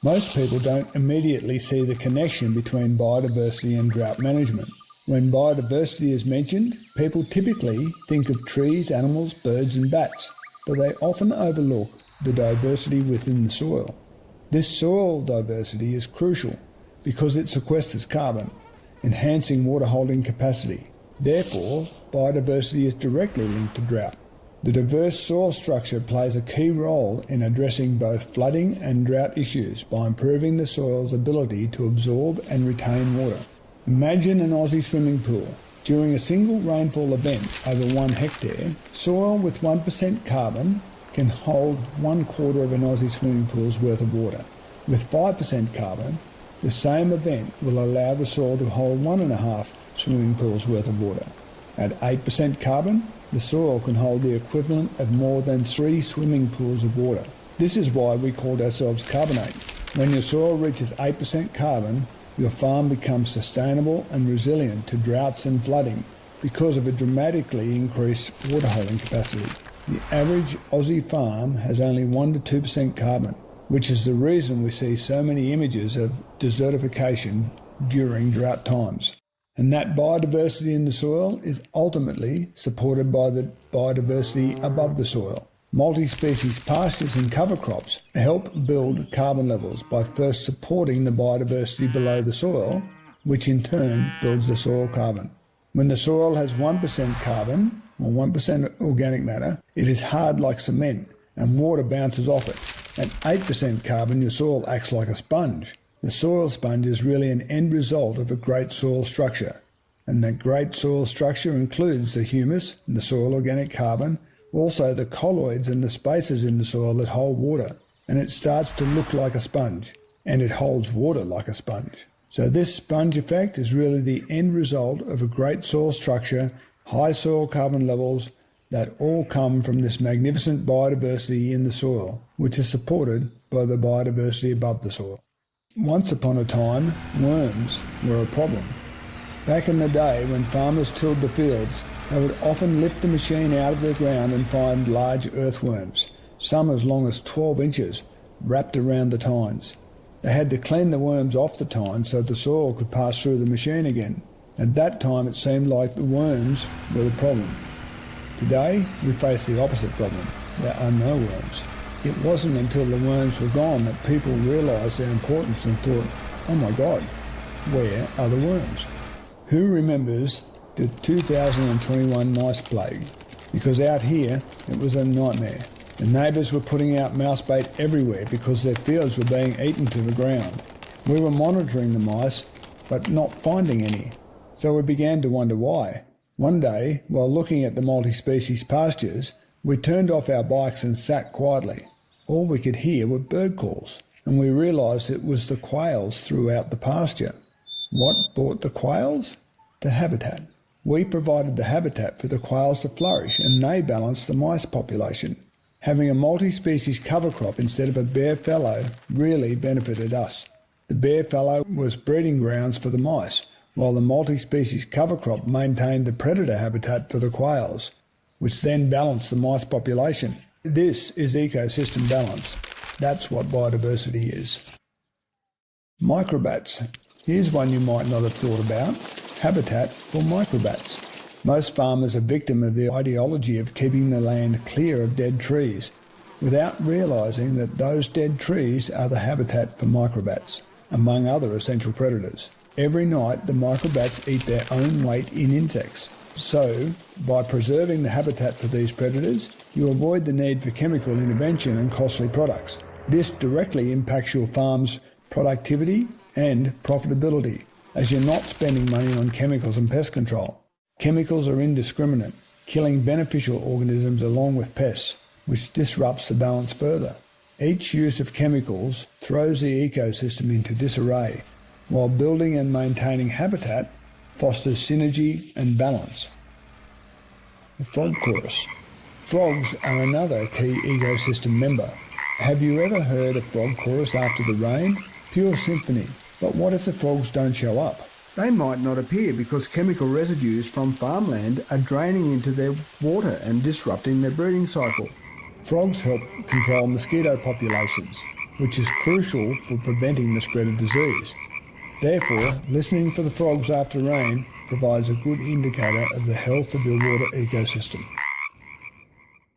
Most people don't immediately see the connection between biodiversity and drought management. When biodiversity is mentioned, people typically think of trees, animals, birds and bats, but they often overlook the diversity within the soil. This soil diversity is crucial because it sequesters carbon, enhancing water holding capacity. Therefore, biodiversity is directly linked to drought. The diverse soil structure plays a key role in addressing both flooding and drought issues by improving the soil's ability to absorb and retain water. Imagine an Aussie swimming pool. During a single rainfall event over 1 hectare, soil with 1% carbon can hold 1/4 of an Aussie swimming pool's worth of water. With 5% carbon, the same event will allow the soil to hold 1.5 swimming pools worth of water. At 8% carbon, the soil can hold the equivalent of more than 3 swimming pools of water. This is why we called ourselves Carbonate. When your soil reaches 8% carbon, your farm becomes sustainable and resilient to droughts and flooding because of a dramatically increased water holding capacity. The average Aussie farm has only 1 to 2% carbon, which is the reason we see so many images of desertification during drought times. And that biodiversity in the soil is ultimately supported by the biodiversity above the soil. Multi-species pastures and cover crops help build carbon levels by first supporting the biodiversity below the soil, which in turn builds the soil carbon. When the soil has 1% carbon, or 1% organic matter, it is hard like cement and water bounces off it. At 8% carbon, your soil acts like a sponge. The soil sponge is really an end result of a great soil structure, and that great soil structure includes the humus and the soil organic carbon, also the colloids and the spaces in the soil that hold water, and it starts to look like a sponge, and it holds water like a sponge. So this sponge effect is really the end result of a great soil structure, high soil carbon levels that all come from this magnificent biodiversity in the soil, which is supported by the biodiversity above the soil. Once upon a time, worms were a problem. Back in the day when farmers tilled the fields, they would often lift the machine out of the ground and find large earthworms, some as long as 12 inches, wrapped around the tines. They had to clean the worms off the tines so the soil could pass through the machine again. At that time it seemed like the worms were the problem. Today we face the opposite problem. There are no worms. It wasn't until the worms were gone that people realised their importance and thought, oh my God, where are the worms? Who remembers the 2021 mice plague? Because out here it was a nightmare. The neighbours were putting out mouse bait everywhere because their fields were being eaten to the ground. We were monitoring the mice but not finding any, so we began to wonder why. One day, while looking at the multi-species pastures, we turned off our bikes and sat quietly. All we could hear were bird calls, and we realised it was the quails throughout the pasture. What brought the quails? The habitat. We provided the habitat for the quails to flourish, and they balanced the mice population. Having a multi-species cover crop instead of a bare fallow really benefited us. The bare fallow was breeding grounds for the mice, while the multi-species cover crop maintained the predator habitat for the quails, which then balanced the mice population. This is ecosystem balance. That's what biodiversity is. Microbats. Here's one you might not have thought about. Habitat for microbats. Most farmers are victim of the ideology of keeping the land clear of dead trees, without realising that those dead trees are the habitat for microbats, among other essential predators. Every night the microbats eat their own weight in insects. So, by preserving the habitat for these predators, you avoid the need for chemical intervention and costly products. This directly impacts your farm's productivity and profitability, as you're not spending money on chemicals and pest control. Chemicals are indiscriminate, killing beneficial organisms along with pests, which disrupts the balance further. Each use of chemicals throws the ecosystem into disarray, while building and maintaining habitat fosters synergy and balance. The frog chorus. Frogs are another key ecosystem member. Have you ever heard a frog chorus after the rain? Pure symphony. But what if the frogs don't show up? They might not appear because chemical residues from farmland are draining into their water and disrupting their breeding cycle. Frogs help control mosquito populations. which is crucial for preventing the spread of disease. Therefore, listening for the frogs after rain provides a good indicator of the health of your water ecosystem.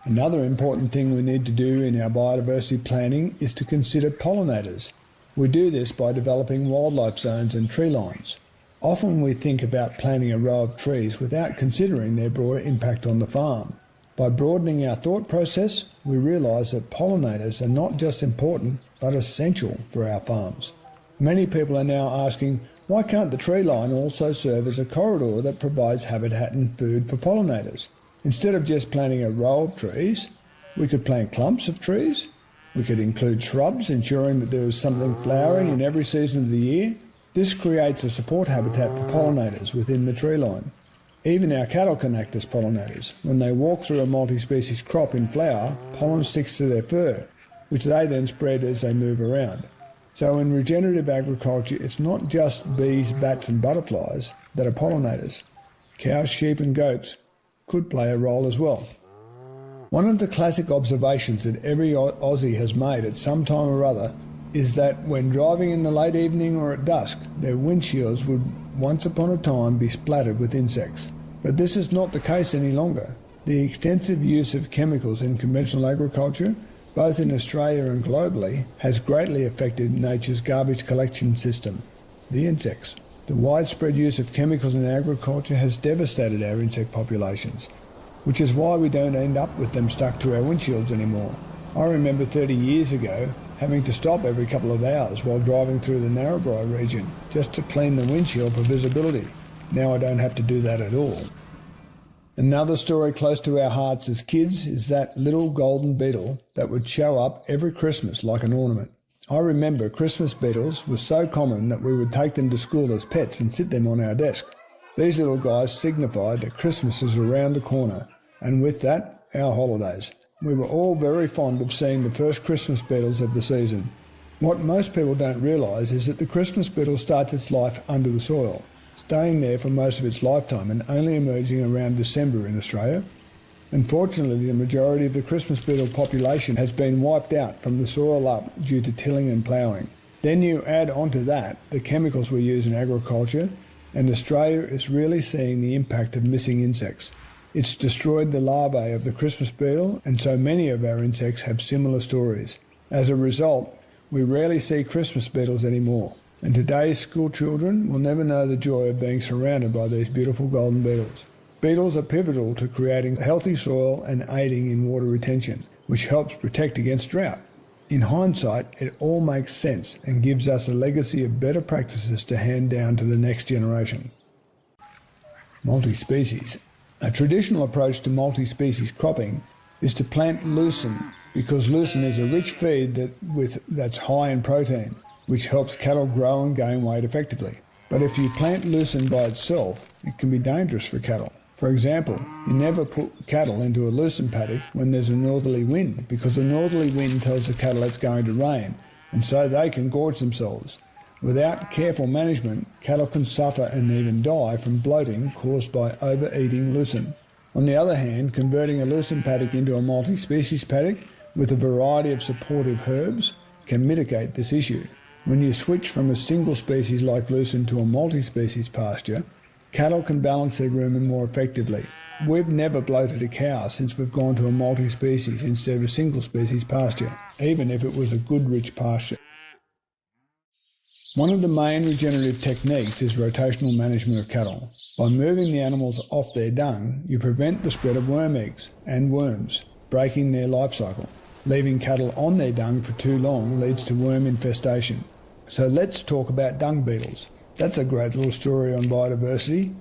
Another important thing we need to do in our biodiversity planning is to consider pollinators. We do this by developing wildlife zones and tree lines. Often we think about planting a row of trees without considering their broader impact on the farm. By broadening our thought process, we realise that pollinators are not just important but essential for our farms. Many people are now asking, why can't the tree line also serve as a corridor that provides habitat and food for pollinators? Instead of just planting a row of trees, we could plant clumps of trees. We could include shrubs, ensuring that there is something flowering in every season of the year. This creates a support habitat for pollinators within the tree line. Even our cattle can act as pollinators. When they walk through a multi-species crop in flower, pollen sticks to their fur, which they then spread as they move around. So in regenerative agriculture, it's not just bees, bats and butterflies that are pollinators. Cows, sheep and goats could play a role as well. One of the classic observations that every Aussie has made at some time or other is that when driving in the late evening or at dusk, their windshields would once upon a time be splattered with insects. But this is not the case any longer. The extensive use of chemicals in conventional agriculture, both in Australia and globally, has greatly affected nature's garbage collection system, the insects. The widespread use of chemicals in agriculture has devastated our insect populations, which is why we don't end up with them stuck to our windshields anymore. I remember 30 years ago having to stop every couple of hours while driving through the Narrabri region just to clean the windshield for visibility. Now I don't have to do that at all. Another story close to our hearts as kids is that little golden beetle that would show up every Christmas like an ornament. I remember Christmas beetles were so common that we would take them to school as pets and sit them on our desk. These little guys signified that Christmas is around the corner, and with that, our holidays. We were all very fond of seeing the first Christmas beetles of the season. What most people don't realise is that the Christmas beetle starts its life under the soil, staying there for most of its lifetime and only emerging around December in Australia. Unfortunately, the majority of the Christmas beetle population has been wiped out from the soil up due to tilling and ploughing. Then you add onto that the chemicals we use in agriculture, and Australia is really seeing the impact of missing insects. It's destroyed the larvae of the Christmas beetle, and so many of our insects have similar stories. As a result, we rarely see Christmas beetles anymore, and today's school children will never know the joy of being surrounded by these beautiful golden beetles. Beetles are pivotal to creating healthy soil and aiding in water retention, which helps protect against drought. In hindsight, it all makes sense and gives us a legacy of better practices to hand down to the next generation. Multi-species. A traditional approach to multi-species cropping is to plant lucerne, because lucerne is a rich feed that's high in protein, which helps cattle grow and gain weight effectively. But if you plant lucerne by itself, it can be dangerous for cattle. For example, you never put cattle into a lucerne paddock when there's a northerly wind, because the northerly wind tells the cattle it's going to rain, and so they can gorge themselves. Without careful management, cattle can suffer and even die from bloating caused by overeating lucerne. On the other hand, converting a lucerne paddock into a multi-species paddock with a variety of supportive herbs can mitigate this issue. When you switch from a single species like lucerne to a multi-species pasture, cattle can balance their rumen more effectively. We've never bloated a cow since we've gone to a multi-species instead of a single species pasture, even if it was a good rich pasture. One of the main regenerative techniques is rotational management of cattle. By moving the animals off their dung, you prevent the spread of worm eggs and worms, breaking their life cycle. Leaving cattle on their dung for too long leads to worm infestation. So let's talk about dung beetles. That's a great little story on biodiversity.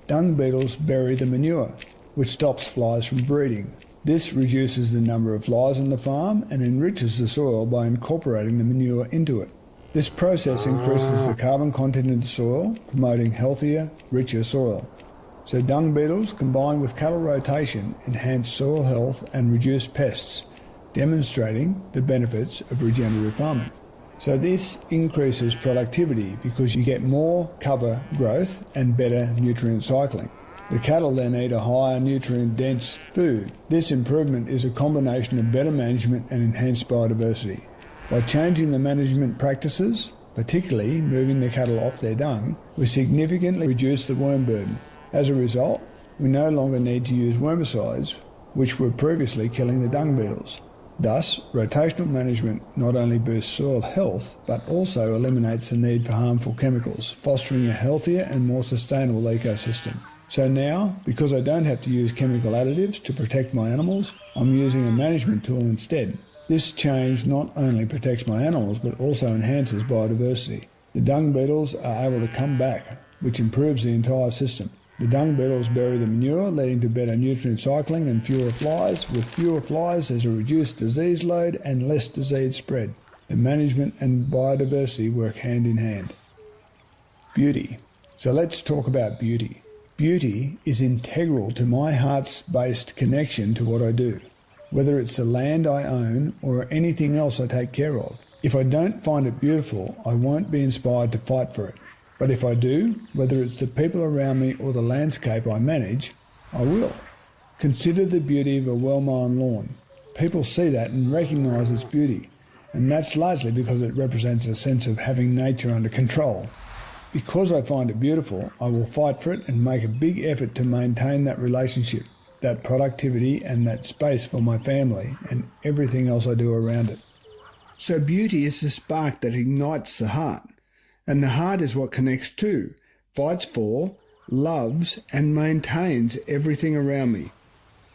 Dung beetles bury the manure, which stops flies from breeding. This reduces the number of flies on the farm and enriches the soil by incorporating the manure into it. This process increases the carbon content in the soil, promoting healthier, richer soil. So dung beetles combined with cattle rotation enhance soil health and reduce pests, demonstrating the benefits of regenerative farming. So this increases productivity because you get more cover growth and better nutrient cycling. The cattle then eat a higher nutrient-dense food. This improvement is a combination of better management and enhanced biodiversity. By changing the management practices, particularly moving the cattle off their dung, we significantly reduce the worm burden. As a result, we no longer need to use wormicides, which were previously killing the dung beetles. Thus, rotational management not only boosts soil health, but also eliminates the need for harmful chemicals, fostering a healthier and more sustainable ecosystem. So now, because I don't have to use chemical additives to protect my animals, I'm using a management tool instead. This change not only protects my animals, but also enhances biodiversity. The dung beetles are able to come back, which improves the entire system. The dung beetles bury the manure, leading to better nutrient cycling and fewer flies. With fewer flies, there's a reduced disease load and less disease spread. The management and biodiversity work hand in hand. Beauty. So let's talk about beauty. Beauty is integral to my heart's-based connection to what I do, whether it's the land I own or anything else I take care of. If I don't find it beautiful, I won't be inspired to fight for it. But if I do, whether it's the people around me or the landscape I manage, I will. Consider the beauty of a well-mown lawn. People see that and recognise its beauty, and that's largely because it represents a sense of having nature under control. Because I find it beautiful, I will fight for it and make a big effort to maintain that relationship, that productivity and that space for my family and everything else I do around it. So beauty is the spark that ignites the heart. And the heart is what connects to, fights for, loves and maintains everything around me.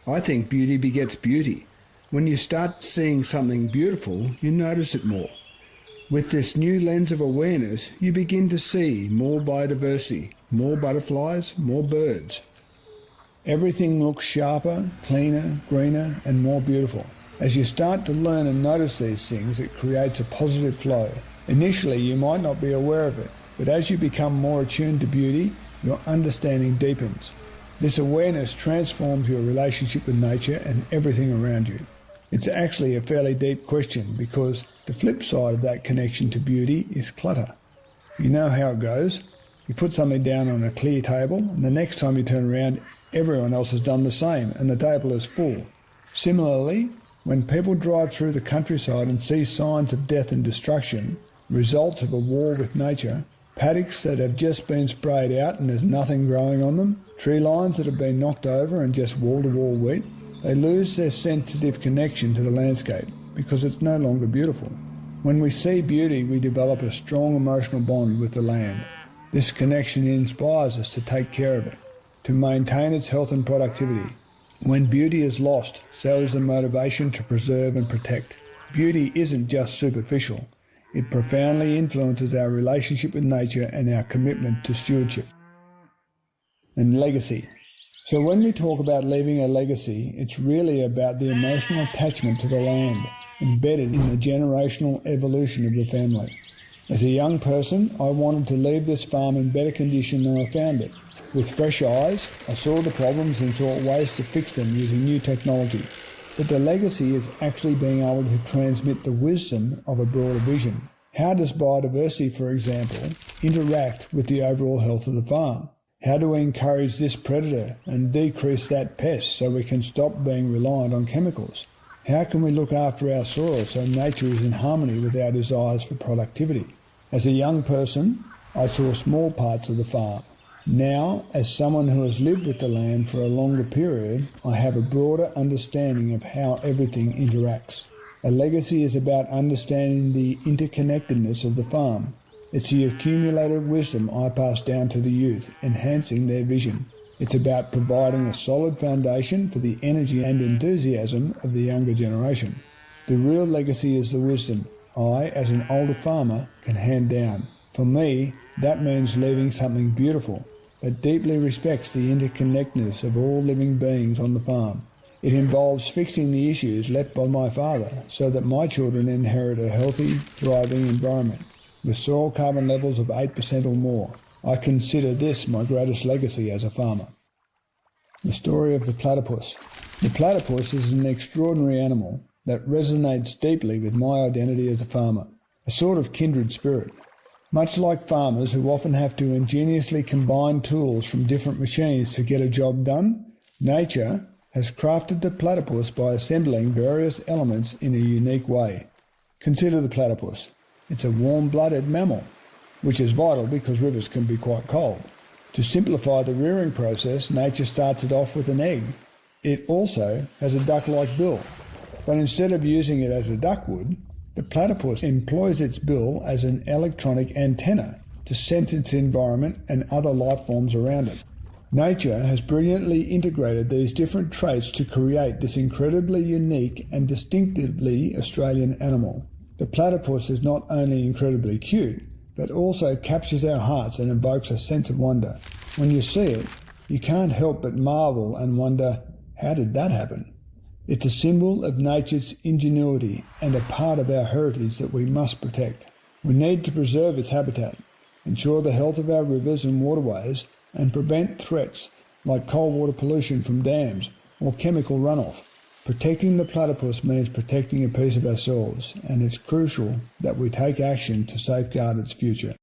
I think beauty begets beauty. When you start seeing something beautiful, you notice it more. With this new lens of awareness, you begin to see more biodiversity, more butterflies, more birds. Everything looks sharper, cleaner, greener and more beautiful. As you start to learn and notice these things, it creates a positive flow. Initially, you might not be aware of it, but as you become more attuned to beauty, your understanding deepens. This awareness transforms your relationship with nature and everything around you. It's actually a fairly deep question because the flip side of that connection to beauty is clutter. You know how it goes. You put something down on a clear table, and the next time you turn around, everyone else has done the same, and the table is full. Similarly, when people drive through the countryside and see signs of death and destruction, results of a war with nature, paddocks that have just been sprayed out and there's nothing growing on them, tree lines that have been knocked over and just wall-to-wall wheat, they lose their sensitive connection to the landscape because it's no longer beautiful. When we see beauty, we develop a strong emotional bond with the land. This connection inspires us to take care of it, to maintain its health and productivity. When beauty is lost, so is the motivation to preserve and protect. Beauty isn't just superficial. It profoundly influences our relationship with nature and our commitment to stewardship. And legacy. So when we talk about leaving a legacy, it's really about the emotional attachment to the land, embedded in the generational evolution of the family. As a young person, I wanted to leave this farm in better condition than I found it. With fresh eyes, I saw the problems and sought ways to fix them using new technology. But the legacy is actually being able to transmit the wisdom of a broader vision. How does biodiversity, for example, interact with the overall health of the farm? How do we encourage this predator and decrease that pest so we can stop being reliant on chemicals? How can we look after our soil so nature is in harmony with our desires for productivity? As a young person, I saw small parts of the farm. Now, as someone who has lived with the land for a longer period, I have a broader understanding of how everything interacts. A legacy is about understanding the interconnectedness of the farm. It's the accumulated wisdom I pass down to the youth, enhancing their vision. It's about providing a solid foundation for the energy and enthusiasm of the younger generation. The real legacy is the wisdom I, as an older farmer, can hand down. For me, that means leaving something beautiful that deeply respects the interconnectedness of all living beings on the farm. It involves fixing the issues left by my father so that my children inherit a healthy, thriving environment with soil carbon levels of 8% or more. I consider this my greatest legacy as a farmer. The story of the platypus. The platypus is an extraordinary animal that resonates deeply with my identity as a farmer, a sort of kindred spirit. Much like farmers who often have to ingeniously combine tools from different machines to get a job done, nature has crafted the platypus by assembling various elements in a unique way. Consider the platypus. It's a warm-blooded mammal, which is vital because rivers can be quite cold. To simplify the rearing process, nature starts it off with an egg. It also has a duck-like bill, but instead of using it as a duck would, the platypus employs its bill as an electronic antenna to sense its environment and other life forms around it. Nature has brilliantly integrated these different traits to create this incredibly unique and distinctively Australian animal. The platypus is not only incredibly cute, but also captures our hearts and evokes a sense of wonder. When you see it, you can't help but marvel and wonder, how did that happen? It's a symbol of nature's ingenuity and a part of our heritage that we must protect. We need to preserve its habitat, ensure the health of our rivers and waterways, and prevent threats like coal water pollution from dams or chemical runoff. Protecting the platypus means protecting a piece of ourselves, and it's crucial that we take action to safeguard its future.